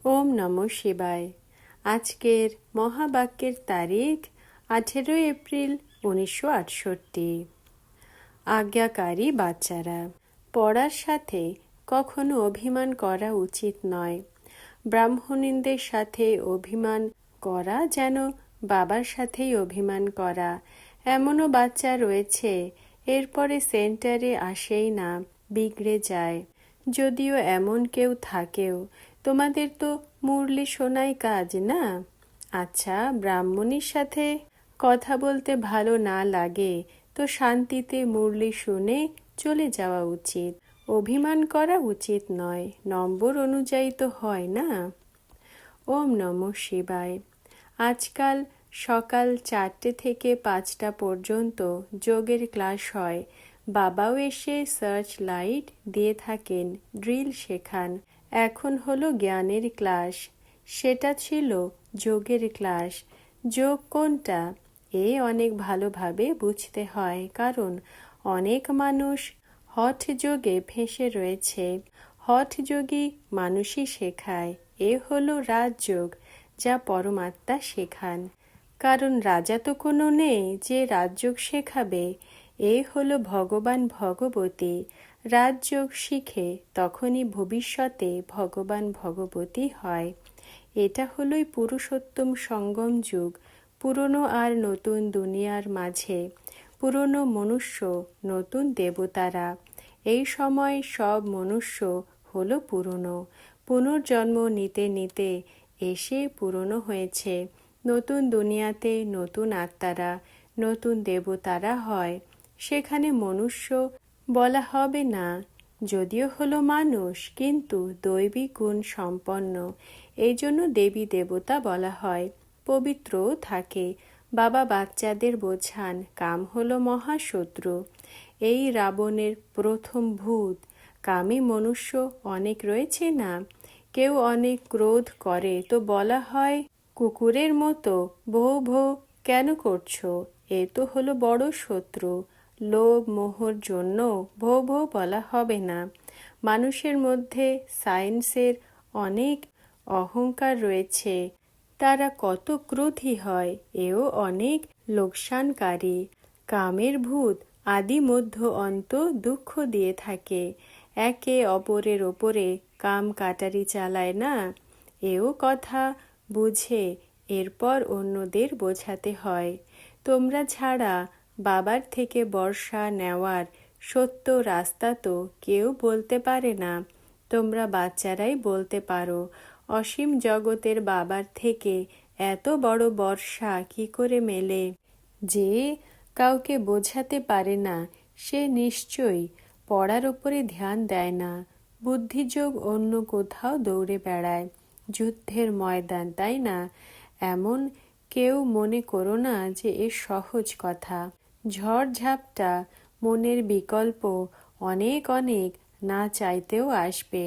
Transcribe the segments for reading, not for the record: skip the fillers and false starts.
ওম নমঃ শিবায়। আজকের মহাবাক্যের তারিখ 18 এপ্রিল 1968। আজ্ঞাকারী বাচ্চারা, পড়ার সাথে কখনো অভিমান করা উচিত নয়। ব্রাহ্মণীদের সাথে অভিমান করা যেন বাবার সাথেই অভিমান করা। এমনও বাচ্চা রয়েছে এরপরে সেন্টারে আসেই না, বিগড়ে যায়। যদিও এমন কেউ থাকেও, তোমাদের তো মুরলি শোনাই কাজ না। আচ্ছা, ব্রাহ্মণীর সাথে কথা বলতে ভালো না লাগে তো শান্তিতে মুরলি শুনে চলে যাওয়া উচিত। অভিমান করা উচিত নয়, নম্বর অনুযায়ী তো হয় না। ওম নমঃ শিবায়। আজকাল সকাল 4টে থেকে 5টা পর্যন্ত যোগের ক্লাস হয়। বাবাও এসে সার্চ লাইট দিয়ে থাকেন, ড্রিল শেখান। এখন হলো জ্ঞানের ক্লাস, সেটা ছিল যোগের ক্লাস। যোগ কোনটা অনেক ভালোভাবে বুঝতে হয়, কারণ অনেক মানুষ হঠ যোগে ফেঁসে রয়েছে। হঠ যোগী মানুষই শেখায়। হলো রাজযোগ, যা পরমাত্মা শেখান। কারণ রাজা তো কোনো নেই যে রাজযোগ শেখাবে। হলো ভগবান ভগবতী। রাজযোগ শিখে তখনই ভবিষ্যতে ভগবান ভগবতী হয়। এটা হলোই পুরুষোত্তম সঙ্গম যুগ, পুরনো আর নতুন দুনিয়ার মাঝে। পুরনো মনুষ্য, নতুন দেবতারা। এই সময় সব মনুষ্য হলো পুরনো। পুনর্জন্ম নিতে নিতে এসে পুরনো হয়েছে। নতুন দুনিয়াতে নতুন আত্মারা, নতুন দেবতারা হয়। সেখানে মনুষ্য বলা হবে না, যদিও হলো মানুষ, কিন্তু দৈবিক গুণ সম্পন্ন। এই জন্য দেবী দেবতা বলা হয়। পবিত্রও থাকে। বাবা বাচ্চাদের বোঝান, কাম হলো মহাশত্রু। এই রাবণের প্রথম ভূত। কামী মনুষ্য অনেক রয়েছে না। কেউ অনেক ক্রোধ করে তো বলা হয়, কুকুরের মতো ভৌ ভৌ কেন করছো? তো হলো বড় শত্রু। লোভ মোহর জন্য ভৌ ভৌ বলা হবে না। মানুষের মধ্যে সায়েন্সের অনেক অহংকার রয়েছে। তারা কত ক্রোধী হয়, অনেক লোকসানকারী। কামের ভূত আদি মধ্য অন্ত দুঃখ দিয়ে থাকে। একে অপরের ওপরে কাম কাটারি চালায় না। কথা বুঝে এরপর অন্যদের বোঝাতে হয়। তোমরা ছাড়া বাবার থেকে বর্ষা নেওয়ার সত্য রাস্তা তো কেউ বলতে পারে না। তোমরা বাচ্চারাই বলতে পারো। অসীম জগতের বাবার থেকে এত বড় বর্ষা কি করে মেলে? যে কাউকে বোঝাতে পারে না, সে নিশ্চয়ই পড়ার উপরে ধ্যান দেয় না। বুদ্ধিযোগ অন্য কোথাও দৌড়ে বেড়ায়। যুদ্ধের ময়দান, তাই না? এমন কেউ মনে করো না যে সহজ কথা। ঝড় ঝাপটা মনের বিকল্প অনেক অনেক না চাইতেও আসবে।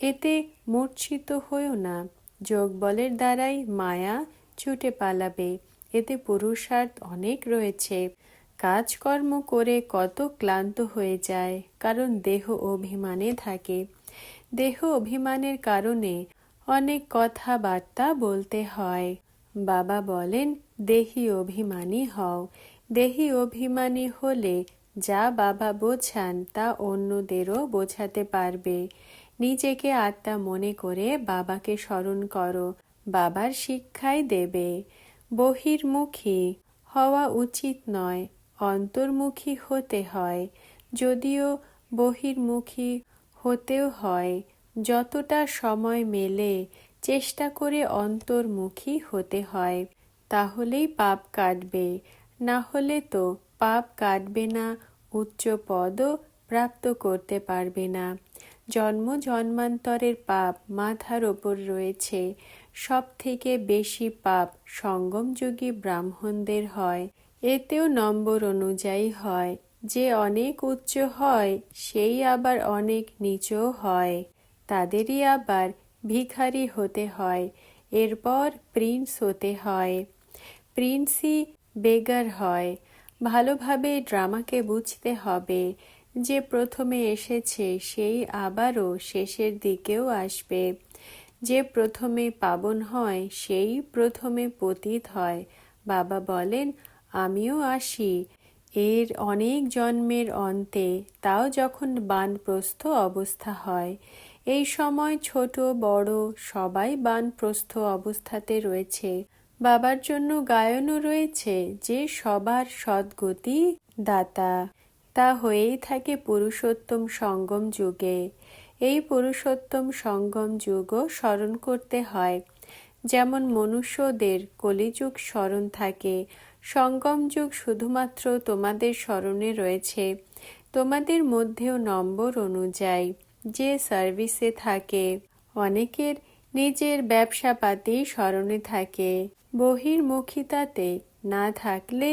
এতে মূর্ছিত হইও না। যোগ বলের দ্বারাই মায়া ছুটে পালাবে। এতে পুরুষার্থ অনেক রয়েছে। কাজকর্ম করে কত ক্লান্ত হয়ে যায়, কারণ দেহ অভিমানে থাকে। দেহ অভিমানের কারণে অনেক কথাবার্তা বলতে হয়। বাবা বলেন, দেহি অভিমানী হও। দেহি অভিমানী হলে যা বাবা বোঝান তা অন্যদেরও বোঝাতে পারবে। নিজেকে আত্মা মনে করে বাবাকে স্মরণ করো, বাবার শিক্ষাই দেবে। বহির্মুখী হওয়া উচিত নয়, অন্তর্মুখী হতে হয়। যদিও বহির্মুখী হতেও হয়, যতটা সময় মেলে চেষ্টা করে অন্তর্মুখী হতে হয়। তাহলেই পাপ কাটবে, না হলে তো পাপ কাটবে না, উচ্চ পদও প্রাপ্ত করতে পারবে না। জন্ম জন্মান্তরের পাপ মাথার ওপর রয়েছে। সব থেকে বেশি পাপ সঙ্গমযোগী ব্রাহ্মণদের হয়। এতেও নম্বর অনুযায়ী হয়। যে অনেক উচ্চ হয় সেই আবার অনেক নিচও হয়। তাদেরই আবার ভিখারি হতে হয়, এরপর প্রিন্স হতে হয়। প্রিন্সই বেগার হয়। ভালোভাবে ড্রামাকে বুঝতে হবে। যে প্রথমে এসেছে সেই আবারও শেষের দিকেও আসবে। যে প্রথমে পাবন হয় সেই প্রথমে পতিত হয়। বাবা বলেন, আমিও আসি এর অনেক জন্মের অন্তে, তাও যখন বানপ্রস্থ অবস্থা হয়। এই সময় ছোট বড় সবাই বানপ্রস্থ অবস্থাতে রয়েছে। বাবার জন্য গায়নও রয়েছে যে সবার সদ্গতি দাতা। তা হয়েই থাকে পুরুষোত্তম সঙ্গম যুগে। এই পুরুষোত্তম সঙ্গম যুগও স্মরণ করতে হয়। যেমন মনুষ্যদের কলিযুগ স্মরণ থাকে, সঙ্গম যুগ শুধুমাত্র তোমাদের স্মরণে রয়েছে। তোমাদের মধ্যেও নম্বর অনুযায়ী যে সার্ভিসে থাকে, অনেকের নিজের ব্যবসাপাতি স্মরণে থাকে। বহির্মুখিতাতে না থাকলে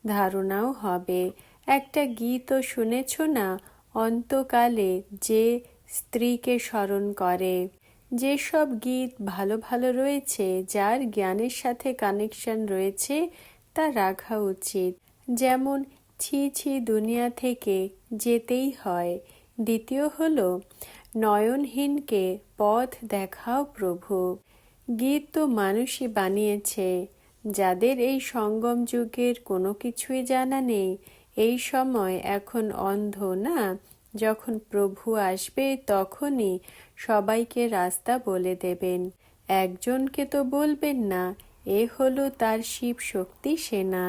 ধারণাও হবে। একটা গীতও শুনেছ না, অন্তকালে যে স্ত্রীকে স্মরণ করে। যেসব গীত ভালো ভালো রয়েছে, যার জ্ঞানের সাথে কানেকশন রয়েছে, তা রাখা উচিত। যেমন ছি ছি দুনিয়া থেকে যেতেই হয়। দ্বিতীয় হলো নয়নহীনকে পথ দেখাও প্রভু। গীত তো মানুষই বানিয়েছে। যাদের এই সঙ্গম যুগের কোনো কিছুই জানা নেই, এই সময় এখন অন্ধ না, যখন প্রভু আসবে তখনই সবাইকে রাস্তা বলে দেবেন। একজনকে তো বলবেন না। এ হলো তার শিব শক্তি সেনা।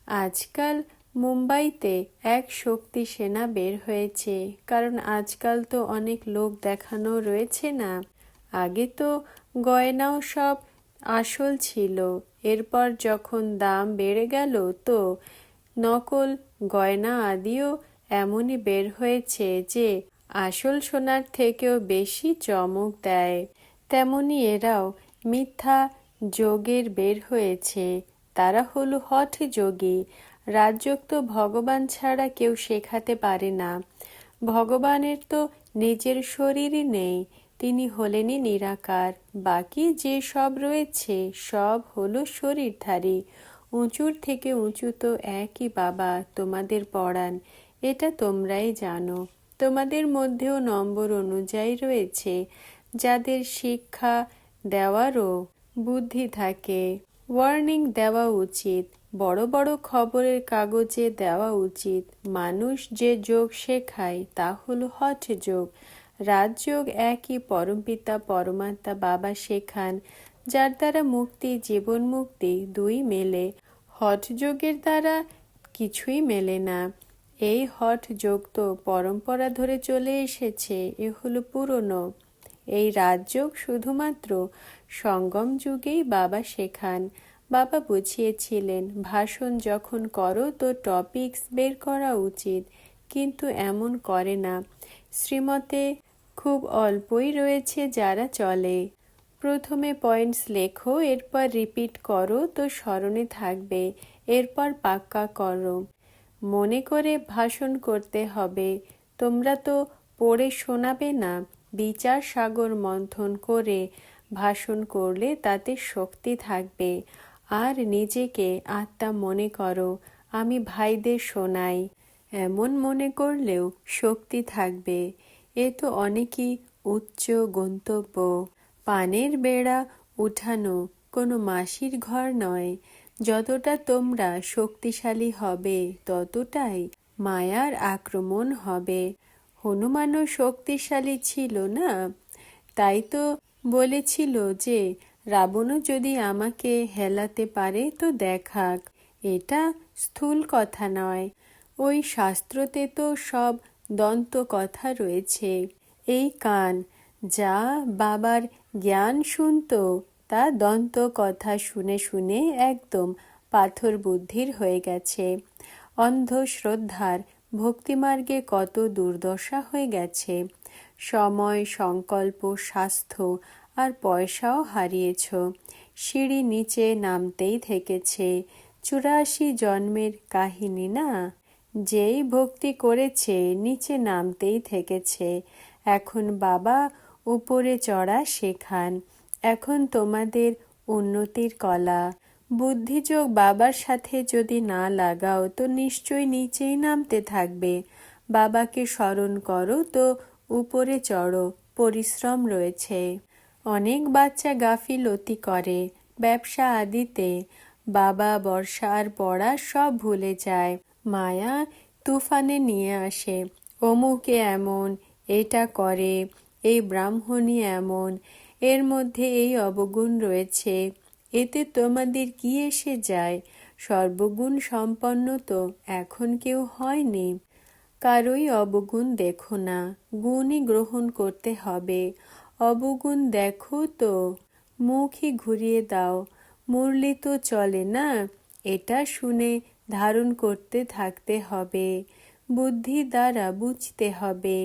আজকাল মুম্বাইতে এক শক্তি সেনা বের হয়েছে, কারণ আজকাল তো অনেক লোক দেখানো রয়েছে না। আগে তো গয়নাও সব আসল ছিল, এরপর যখন দাম বেড়ে গেল তো নকল গয়না আদিও এমনই বের হয়েছে যে আসল সোনার থেকেও বেশি চমক দেয়। তেমনি এরাও মিথ্যা যোগের বের হয়েছে। তারা হলো হঠ যোগী। রাজযোগ তো ভগবান ছাড়া কেউ শেখাতে পারে না। ভগবানের তো নিজের শরীরই নেই, তিনি হলেনই নিরাকার। বাকি যে সব রয়েছে সব হলো শরীরধারী। উঁচুর থেকে উঁচু তো একই বাবা তোমাদের পড়ান, এটা তোমরাই জানো। তোমাদের মধ্যেও নম্বর অনুযায়ী রয়েছে। যাদের শিক্ষা দেওয়ারও বুদ্ধি থাকে, ওয়ার্নিং দেওয়া উচিত, বড় বড় খবরের কাগজে দেওয়া উচিত। মানুষ যে যোগ শেখায় তা হলো হঠ যোগ। রাজযোগ একই পরমপিতা পরমাত্মা বাবা শেখান, যার দ্বারা মুক্তি, জীবন মুক্তি দুই মেলে। হঠ যোগের দ্বারা কিছুই মেলে না। এই হঠ যোগ তো পরম্পরা ধরে চলে এসেছে, এ হলো পুরনো। এই রাজযোগ শুধুমাত্র সঙ্গম যুগেই বাবা শেখান। বাবা বুঝিয়েছিলেন, ভাষণ যখন করো তো টপিকস বের করা উচিত, কিন্তু এমন করে না। শ্রীমতে খুব অল্পই রয়েছে যারা চলে। প্রথমে পয়েন্টস লেখো, এরপর রিপিট করো তো স্মরণে থাকবে, এরপর পাক্কা করো। মনে করে ভাষণ করতে হবে। তোমরা তো পড়ে শোনাবে না, বিচার সাগর মন্থন করে ভাষণ করলে তাতে শক্তি থাকবে। আর নিজেকে আত্মা মনে করো, আমি ভাইদের শোনাই, এমন মনে করলেও শক্তি থাকবে। এ তো অনেকই উচ্চ গন্তব্য। পানের বেড়া উঠানো কোনো মাসির ঘর নয়। যতটা তোমরা শক্তিশালী হবে ততটাই মায়ার আক্রমণ হবে। হনুমানও শক্তিশালী ছিল না, তাই তো বলেছিল যে রাবণও যদি আমাকে হেলাতে পারে তো দেখাক। এটা স্থূল কথা নয়। ওই শাস্ত্রতে তো সব দন্ত কথা রয়েছে। এই কান যা বাবার জ্ঞান শুনতো, তা দন্ত কথা শুনে শুনে একদম পাথর বুদ্ধির হয়ে গেছে। অন্ধ শ্রদ্ধার ভক্তিমার্গে কত দুর্দশা হয়ে গেছে। সময়, সংকল্প, স্বাস্থ্য আর পয়সাও হারিয়েছ। সিঁড়ি নিচে নামতেই থেকেছে। 84 জন্মের কাহিনী না? যেই ভক্তি করেছে নিচে নামতেই থেকেছে। এখন বাবা উপরে চড়া শেখান। এখন তোমাদের উন্নতির কলা। বুদ্ধিযোগ বাবার সাথে যদি না লাগাও তো নিশ্চয়ই নিচেই নামতে থাকবে। বাবাকে স্মরণ করো তো উপরে চড়ো, পরিশ্রম রয়েছে। অনেক বাচ্চা গাফিলতি করে ব্যবসা আদিতে। বাবা বর্ষা আর পড়া সব ভুলে যায়। মায়া তুফানে নিয়ে আসে, অমুকে এমন, এটা করে, এই ব্রাহ্মণী এমন, এর মধ্যে এই অবগুণ রয়েছে, এতে তোমাদের কি এসে যায়? সর্বগুণ সম্পন্ন তো এখন কেউ হয়নি। কারোই অবগুণ দেখো না, গুণই গ্রহণ করতে হবে। অবগুণ দেখো তো মুখই ঘুরিয়ে দাও, মুরলি তো চলে না। এটা শুনে ধারণ করতে থাকতে হবে, বুদ্ধি দ্বারা বুঝতে হবে।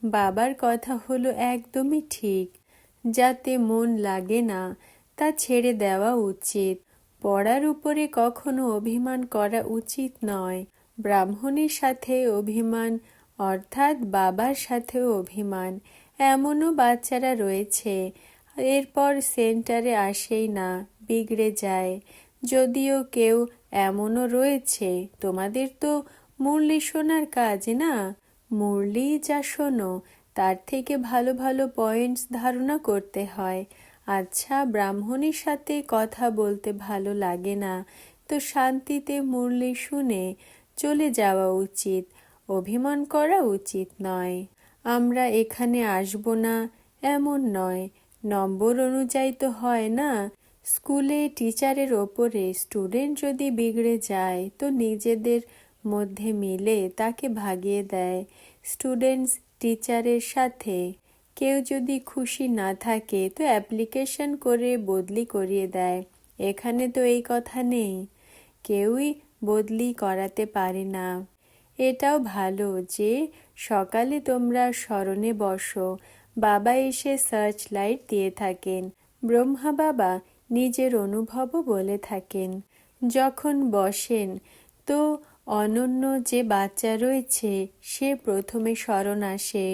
বাবার কথা হলো একদমই ঠিক। যাতে মন লাগে না তা ছেড়ে দেওয়া উচিত। পড়ার উপরে কখনো অভিমান করা উচিত নয়। ব্রাহ্মণের সাথে অভিমান অর্থাৎ বাবার সাথেও অভিমান। এমনও বাচ্চারা রয়েছে এরপর সেন্টারে আসেই না, বিগড়ে যায়। যদিও কেউ এমনও রয়েছে, তোমাদের তো মুরলি শোনার কাজ না, মুরলি যা শোনো তার থেকে ভালো ভালো পয়েন্টস ধারণা করতে হয়। আচ্ছা, ব্রাহ্মণের সাথে কথা বলতে ভালো লাগে না তো শান্তিতে মুরলি শুনে চলে যাওয়া উচিত, অভিমান করা উচিত নয়। আমরা এখানে আসবো না এমন নয়, নম্বর অনুযায়ী তো হয় না। স্কুলে টিচারের ওপরে স্টুডেন্ট যদি বিগড়ে যায় তো নিজেদের মধ্যে মিলে তাকে ভাগিয়ে দেয়। স্টুডেন্টস টিচারের সাথে কেউ যদি খুশি না থাকে তো অ্যাপ্লিকেশন করে বদলি করিয়ে দেয়। এখানে তো এই কথা নেই, কেউই বদলি করাতে পারে না। এটাও ভালো যে সকালে তোমরা স্মরণে বসো, বাবা এসে সার্চ লাইট দিয়ে থাকেন। ব্রহ্মা বাবা নিজের অনুভবও বলে থাকেন। যখন বসেন তো অনন্য যে বাচ্চা রয়েছে সে প্রথমে স্মরণ আসে।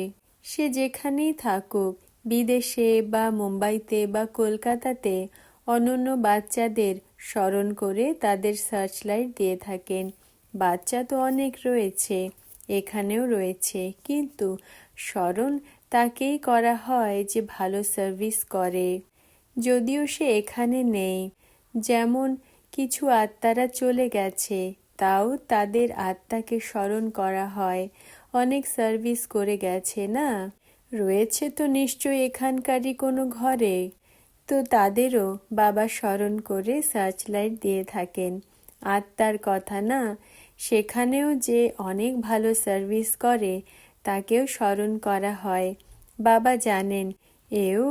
সে যেখানেই থাকুক, বিদেশে বা মুম্বাইতে বা কলকাতাতে, অনন্য বাচ্চাদের স্মরণ করে তাদের সার্চ লাইট দিয়ে থাকেন। বাচ্চা তো অনেক রয়েছে, এখানেও রয়েছে, কিন্তু স্মরণ তাকেই করা হয় যে ভালো সার্ভিস করে। যদিও সে এখানে নেই, যেমন কিছু আত্মারা চলে গেছে, তাও তাদের আত্মাকে স্মরণ করা হয়। অনেক সার্ভিস করে গেছে না, রয়েছে তো নিশ্চয় এখানকারই কোনো ঘরে, তো তাদেরও বাবা স্মরণ করে সার্চ লাইট দিয়ে থাকেন। আত্মার কথা না, সেখানেও যে অনেক ভালো সার্ভিস করে তাকেও স্মরণ করা হয়। বাবা জানেন এও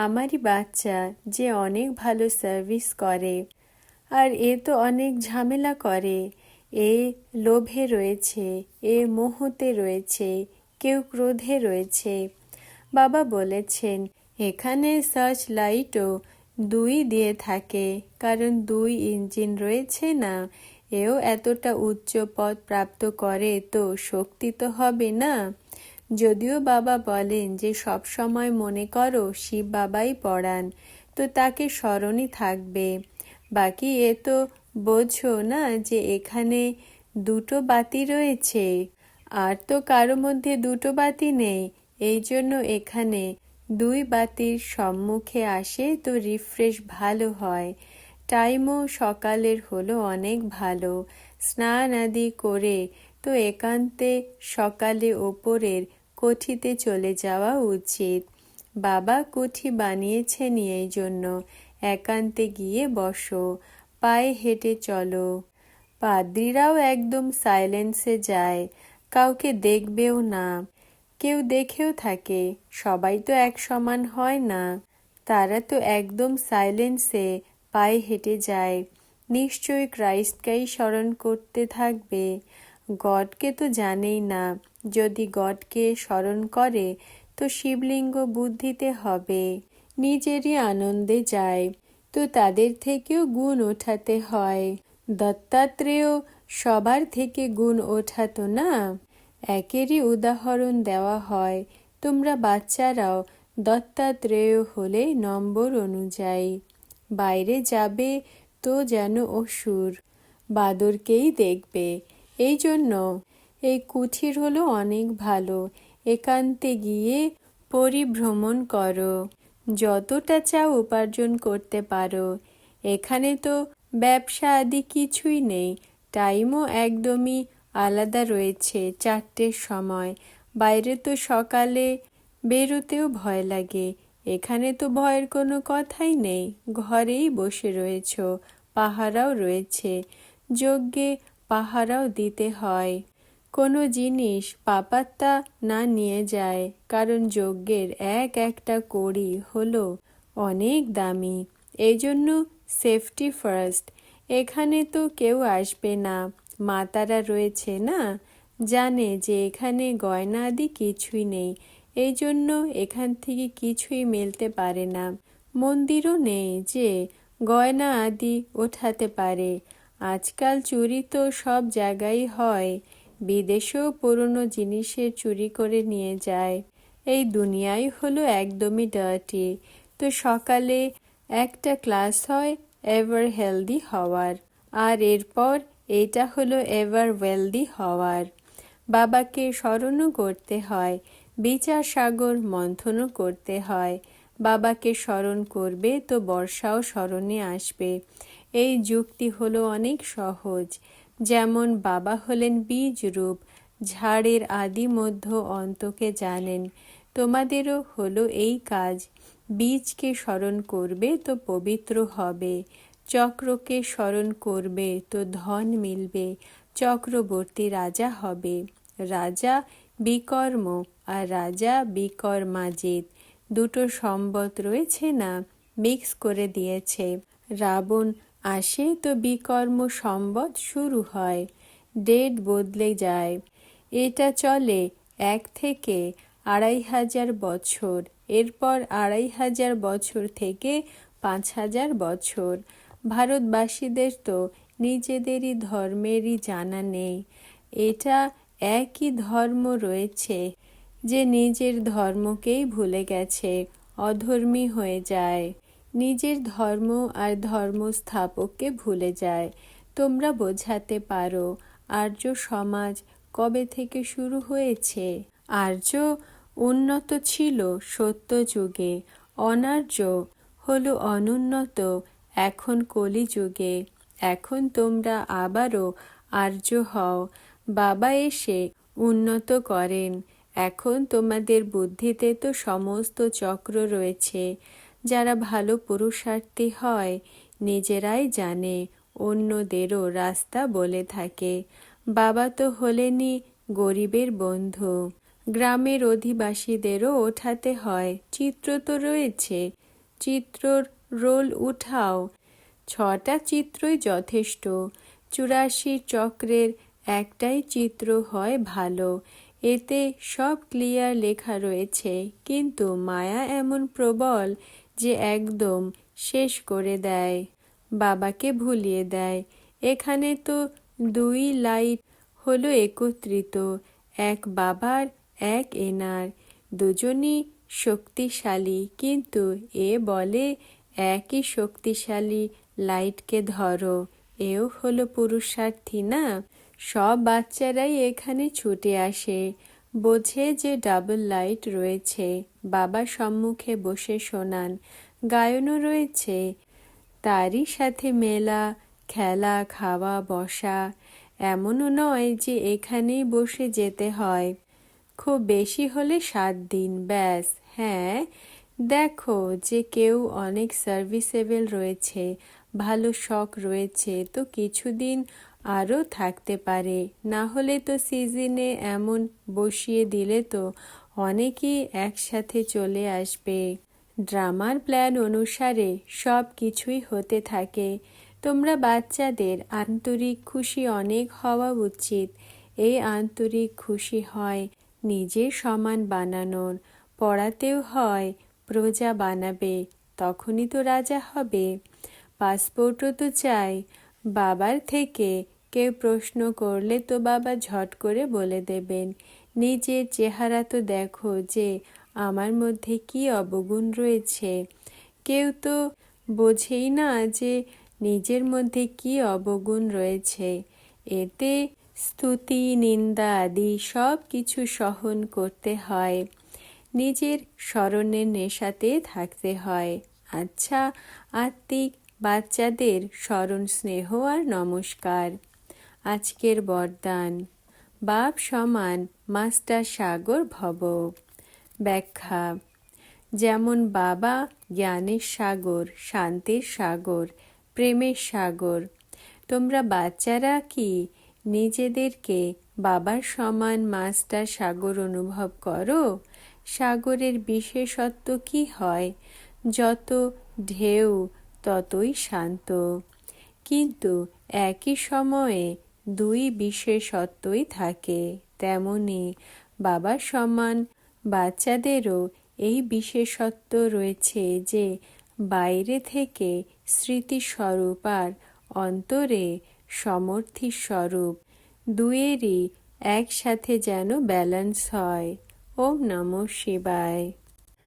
আমারই বাচ্চা যে অনেক ভালো সার্ভিস করে, আর এ তো অনেক ঝামেলা করে, এ লোভে রয়েছে, এ মোহতে রয়েছে, কেউ ক্রোধে রয়েছে। বাবা বলেছেন এখানে সার্চ লাইটও 2 দিয়ে থাকে, কারণ 2 ইঞ্জিন রয়েছে না। এও এতটা উচ্চ পদ প্রাপ্ত করে তো শক্তি তো হবে না। যদিও বাবা বলেন যে সব সময় মনে করো শিব বাবাই পড়ান, তো তাকে স্মরণই থাকবে। বাকি এ তো বোঝো না যে এখানে 2টো বাতি রয়েছে, আর তো কারো মধ্যে 2টো বাতি নেই। এই জন্য এখানে 2 বাতির সম্মুখে আসে তো রিফ্রেশ ভালো হয়। টাইমও সকালের হলো অনেক ভালো। স্নান আদি করে তো একান্তে সকালে ওপরের কোঠিতে চলে যাওয়া উচিত। বাবা কোঠি বানিয়েছেন এই জন্য। একান্তে গিয়ে বসো, পায়ে হেঁটে চলো। পাদ্রীরাও একদম সাইলেন্সে যায়, কাউকে দেখবেও না। কেউ দেখেও থাকে, সবাই তো এক সমান হয় না। তারা তো একদম সাইলেন্সে পায়ে হেঁটে যায়। নিশ্চয়ই ক্রাইস্টকেই স্মরণ করতে থাকবে। গডকে তো জানেই না। যদি গডকে স্মরণ করে তো শিবলিঙ্গ বুদ্ধিতে হবে, নিজেরই আনন্দে যায়, তো তাদের থেকেও গুণ ওঠাতে হয়। দত্তাত্রেয় সবার থেকে গুণ ওঠাতো না, একেরই উদাহরণ দেওয়া হয়। তোমরা বাচ্চারাও দত্তাত্রেয় হলে নম্বর অনুযায়ী। বাইরে যাবে তো যেন অসুর, বাদরকেই দেখবে। এই জন্য এই কুঠির হলো অনেক ভালো। একান্তে গিয়ে পরিভ্রমণ করো, যতটা চাও উপার্জন করতে পারো। এখানে তো ব্যবসা আদি কিছুই নেই। টাইমও একদমই আলাদা রয়েছে, 4টের সময়। বাইরে তো সকালে বেরোতেও ভয় লাগে, এখানে তো ভয়ের কোনো কথাই নেই। ঘরেই বসে রয়েছ, পাহারাও রয়েছে, যজ্ঞে পাহারাও দিতে হয়। কোনো জিনিস পাপাত্তা না নিয়ে যায়, কারণ যজ্ঞের এক একটা কড়ি হলো অনেক দামি। এই জন্য সেফটি ফার্স্ট। এখানে তো কেউ আসবে না, মাতারা রয়েছে না, জানে যে এখানে গয়না আদি কিছুই নেই, এই জন্য এখান থেকে কিছুই মিলতে পারে না। মন্দিরও নেই যে গয়না আদি ওঠাতে পারে। আজকাল চুরি তো সব জায়গায় হয়, বিদেশেও পুরনো জিনিসের চুরি করে নিয়ে যায়। এই দুনিয়াই হলো একদমই ডার্টি। তো সকালে একটা ক্লাস হয় এভার হেলদি হওয়ার, আর এরপর এটা হলো এভার ওয়েলদি হওয়ার। বাবাকে স্মরণও করতে হয়, বিচার সাগর মন্থনও করতে হয়। বাবাকে স্মরণ করবে তো বর্ষাও স্মরণে আসবে। এই যুক্তি হলো অনেক সহজ। যেমন বাবা হলেন বীজ রূপ, ঝাড়ের আদি মধ্য অন্তকে জানেন। তোমাদেরও হলো এই কাজ। বীজকে স্মরণ করবে তো পবিত্র হবে, চক্রকে স্মরণ করবে তো ধন মিলবে, চক্রবর্তী রাজা হবে। রাজা বিকর্ম আর রাজা বিকর্মাজিত, দুটো সম্বত রয়েছে না, মিক্স করে দিয়েছে। রাবণ আসে তো বিকর্ম সম্বত শুরু হয়, ডেট বদলে যায়। এটা চলে 1 থেকে 2500 বছর, এরপর 2500 বছর থেকে 5000 বছর। ভারতবাসীদের তো নিজেদেরই ধর্মেরই জানা নেই। এটা একই ধর্ম রয়েছে যে নিজের ধর্মকেই ভুলে গেছে, অধর্মী হয়ে যায়, নিজের ধর্ম আর ধর্ম স্থাপককে ভুলে যায়। তোমরা বোঝাতে পারো আর্য সমাজ কবে থেকে শুরু হয়েছে? আর্য উন্নত ছিল সত্য যুগে, অনার্য হলো অনুন্নত এখন কলিযুগে। এখন তোমরা আবারও আর্য হও, বাবা এসে উন্নত করেন। এখন তোমাদের বুদ্ধিতে তো সমস্ত চক্র রয়েছে। যারা ভালো পুরুষার্থী হয় নিজেরাই জানে, অন্যদেরও রাস্তা বলে থাকে। বাবা তো হলেনই গরিবের বন্ধু। গ্রামের অধিবাসীদেরও ওঠাতে হয়, চিত্র তো রয়েছে, চিত্রর রোল উঠাও। 6টা চিত্রই যথেষ্ট। 84 চক্রের একটাই চিত্র হয় ভালো, এতে সব ক্লিয়ার লেখা রয়েছে। কিন্তু মায়া এমন প্রবল যে একদম শেষ করে দেয়, বাবাকে ভুলিয়ে দেয়। এখানে তো 2 লাইট হলো একত্রিত, এক বাবার এক এনার, দুজনই শক্তিশালী, কিন্তু এ বলে একই শক্তিশালী লাইটকে ধরো। এও হলো পুরুষার্থী না? সব বাচ্চারাই এখানে ছুটে আসে, বোঝে যে ডাবল লাইট রয়েছে। বাবা সম্মুখে বসে শোনান, গায়নও রয়েছে। তারই সাথে মেলা, খেলা, খাওয়া, বসা। এমনও নয় যে এখানেই বসে যেতে হয়, খুব বেশি হলে 7 দিন ব্যাস। হ্যাঁ, দেখো যে কেউ অনেক সার্ভিসেবল রয়েছে, ভালো শখ রয়েছে, তো কিছুদিন আরও থাকতে পারে। না হলে তো সিজনে এমন বসিয়ে দিলে তো অনেকেই একসাথে চলে আসবে। ড্রামার প্ল্যান অনুসারে সব কিছুই হতে থাকে। তোমরা বাচ্চাদের আন্তরিক খুশি অনেক হওয়া উচিত। এই আন্তরিক খুশি হয় নিজের সমান বানানোর, পড়াতেও হয় প্রজা বানাবে, তখনই তো রাজা হবে। পাসপোর্টও তো চাই। বাবার থেকে কেউ প্রশ্ন করলে তো বাবা ঝট করে বলে দেবেন। নিজের চেহারা তো দেখো যে আমার মধ্যে কি অবগুণ রয়েছে। কেউ তো বোঝেই না যে নিজের মধ্যে কি অবগুণ রয়েছে। এতে স্তুতি, নিন্দা আদি সব কিছু সহন করতে হয়। নিজের স্মরণের নেশাতে থাকতে হয়। আচ্ছা, আত্মিক বাচ্চাদের স্মরণ, স্নেহ আর নমস্কার। আজকের বরদান: বাপ সমান মাস্টার সাগর ভব। ব্যাখ্যা: যেমন বাবা জ্ঞানের সাগর, শান্তির সাগর, প্রেমের সাগর, তোমরা বাচ্চারা কি নিজেদেরকে বাবার সমান মাস্টার সাগর অনুভব করো? সাগরের বিশেষত্ব কি হয়? যত ঢেউ ততই শান্ত। কিন্তু একই সময়ে দুই বিশেষত্বই থাকে। তেমনি বাবার সমান বাচ্চাদেরও এই বিশেষত্ব রয়েছে যে বাইরে থেকে স্মৃতিস্বরূপ আর অন্তরে সমর্থি স্বরূপ। দুয়েরই একসাথে যেন ব্যালেন্স হয়। ওম নমঃ শিবায়।